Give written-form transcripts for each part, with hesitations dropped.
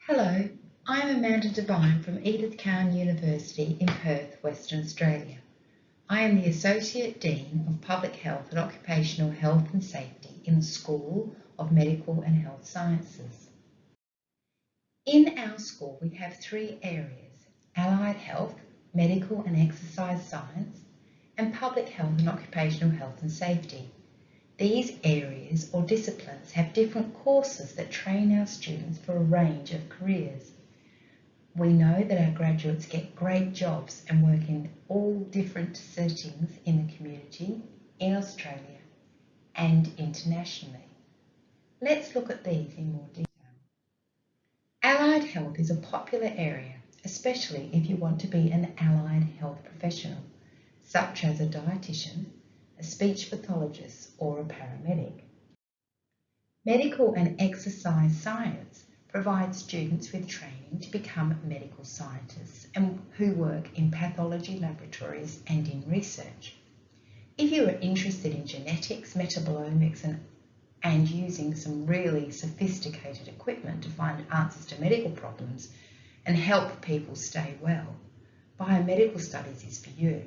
Hello, I'm Amanda Devine from Edith Cowan University in Perth, Western Australia. I am the Associate Dean of Public Health and Occupational Health and Safety in the School of Medical and Health Sciences. In our school we have three areas: Allied Health, Medical and Exercise Science, and Public Health and Occupational Health and Safety. These areas or disciplines have different courses that train our students for a range of careers. We know that our graduates get great jobs and work in all different settings in the community, in Australia and internationally. Let's look at these in more detail. Allied health is a popular area, especially if you want to be an allied health professional, such as a dietitian, a speech pathologist or a paramedic. Medical and exercise science provides students with training to become medical scientists and who work in pathology laboratories and in research. If you are interested in genetics, metabolomics and using some really sophisticated equipment to find answers to medical problems and help people stay well, biomedical studies is for you.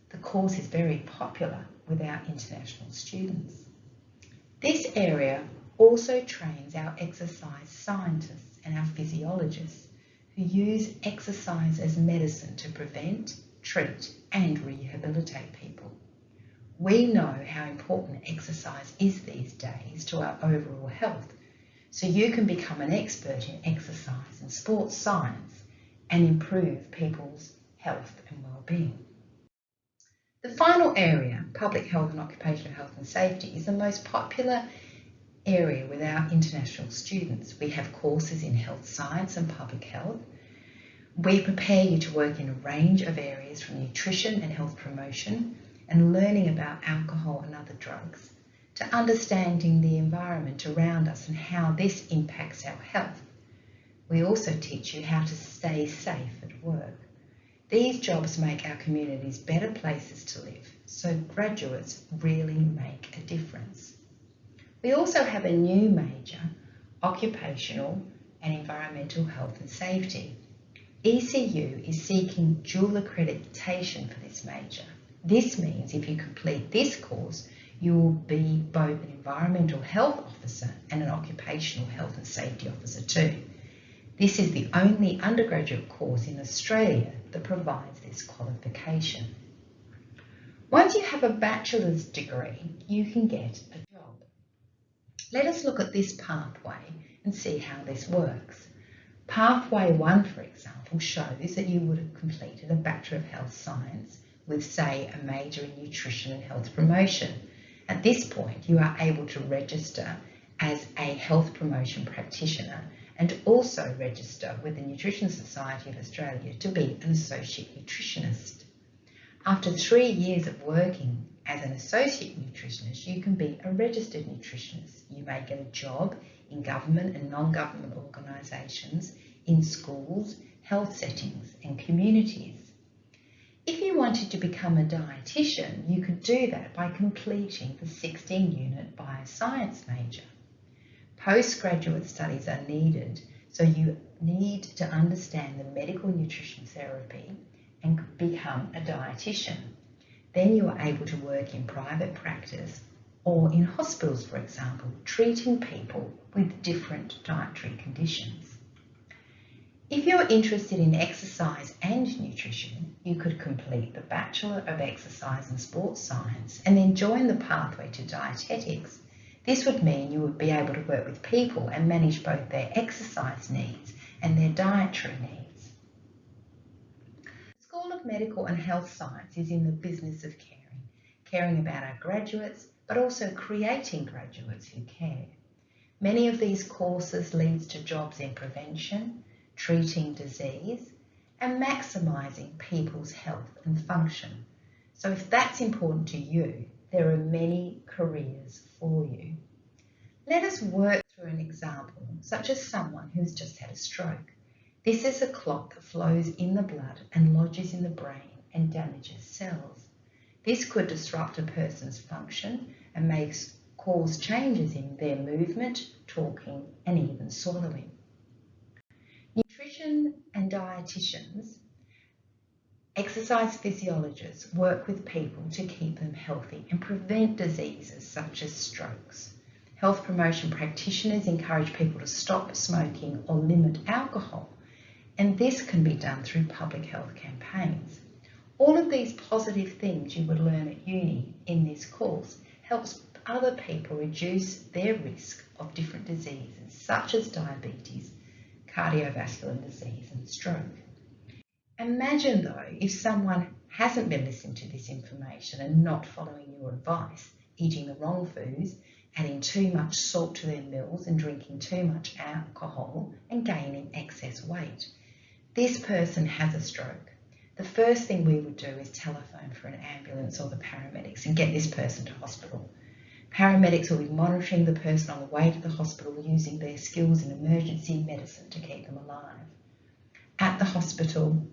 The course is very popular with our international students. This area also trains our exercise scientists and our physiologists who use exercise as medicine to prevent, treat and rehabilitate people. We know how important exercise is these days to our overall health, so you can become an expert in exercise and sports science and improve people's health and well-being. The final area, Public Health and Occupational Health and Safety, is the most popular area with our international students. We have courses in health science and public health. We prepare you to work in a range of areas from nutrition and health promotion and learning about alcohol and other drugs to understanding the environment around us and how this impacts our health. We also teach you how to stay safe at work. These jobs make our communities better places to live, so graduates really make a difference. We also have a new major, Occupational and Environmental Health and Safety. ECU is seeking dual accreditation for this major. This means if you complete this course, you will be both an environmental health officer and an occupational health and safety officer too. This is the only undergraduate course in Australia that provides this qualification. Once you have a bachelor's degree, you can get a job. Let us look at this pathway and see how this works. Pathway 1, for example, shows that you would have completed a Bachelor of Health Science with, say, a major in Nutrition and Health Promotion. At this point, you are able to register as a health promotion practitioner and also register with the Nutrition Society of Australia to be an associate nutritionist. After 3 years of working as an associate nutritionist, you can be a registered nutritionist. You may get a job in government and non-government organisations, in schools, health settings and communities. If you wanted to become a dietitian, you could do that by completing the 16-unit bioscience major. Postgraduate studies are needed, so you need to understand the medical nutrition therapy and become a dietitian. Then you are able to work in private practice or in hospitals, for example, treating people with different dietary conditions. If you're interested in exercise and nutrition, you could complete the Bachelor of Exercise and Sports Science and then join the pathway to dietetics. This would mean you would be able to work with people and manage both their exercise needs and their dietary needs. The School of Medical and Health Science is in the business of caring about our graduates, but also creating graduates who care. Many of these courses leads to jobs in prevention, treating disease, and maximising people's health and function. So if that's important to you, there are many careers for you. Let us work through an example, such as someone who's just had a stroke. This is a clot that flows in the blood and lodges in the brain and damages cells. This could disrupt a person's function and may cause changes in their movement, talking, and even swallowing. nutrition and dietitians, exercise physiologists work with people to keep them healthy and prevent diseases such as strokes. Health promotion practitioners encourage people to stop smoking or limit alcohol, and this can be done through public health campaigns. All of these positive things you would learn at uni in this course helps other people reduce their risk of different diseases such as diabetes, cardiovascular disease and stroke. Imagine though if someone hasn't been listening to this information and not following your advice, eating the wrong foods, adding too much salt to their meals and drinking too much alcohol and gaining excess weight. This person has a stroke. The first thing we would do is telephone for an ambulance or the paramedics and get this person to hospital. Paramedics will be monitoring the person on the way to the hospital using their skills in emergency medicine to keep them alive. At the hospital,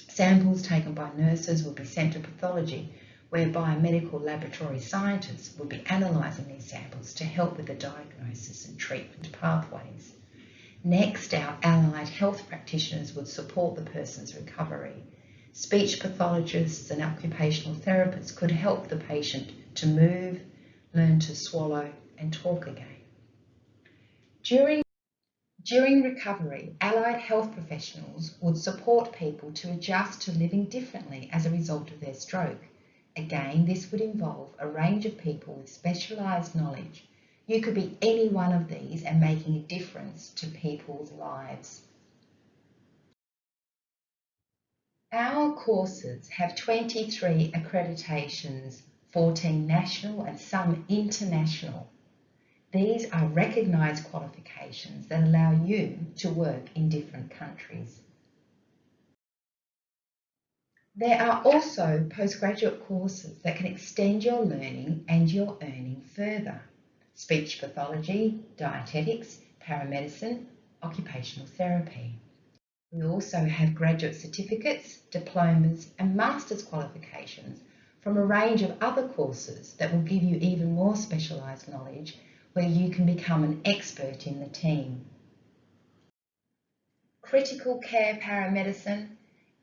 samples taken by nurses will be sent to pathology, where biomedical laboratory scientists will be analysing these samples to help with the diagnosis and treatment pathways. Next, our allied health practitioners would support the person's recovery. Speech pathologists and occupational therapists could help the patient to move, learn to swallow and talk again. During recovery, allied health professionals would support people to adjust to living differently as a result of their stroke. Again, this would involve a range of people with specialised knowledge. You could be any one of these and making a difference to people's lives. Our courses have 23 accreditations, 14 national and some international. These are recognised qualifications that allow you to work in different countries. There are also postgraduate courses that can extend your learning and your earning further. Speech pathology, dietetics, paramedicine, occupational therapy. We also have graduate certificates, diplomas and master's qualifications from a range of other courses that will give you even more specialised knowledge where you can become an expert in the team. Critical care paramedicine,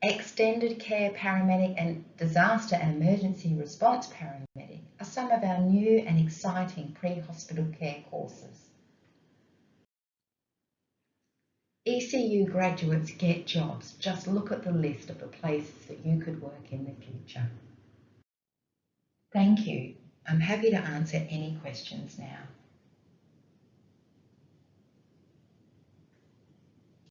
extended care paramedic and disaster and emergency response paramedic are some of our new and exciting pre-hospital care courses. ECU graduates get jobs. Just look at the list of the places that you could work in the future. Thank you. I'm happy to answer any questions now.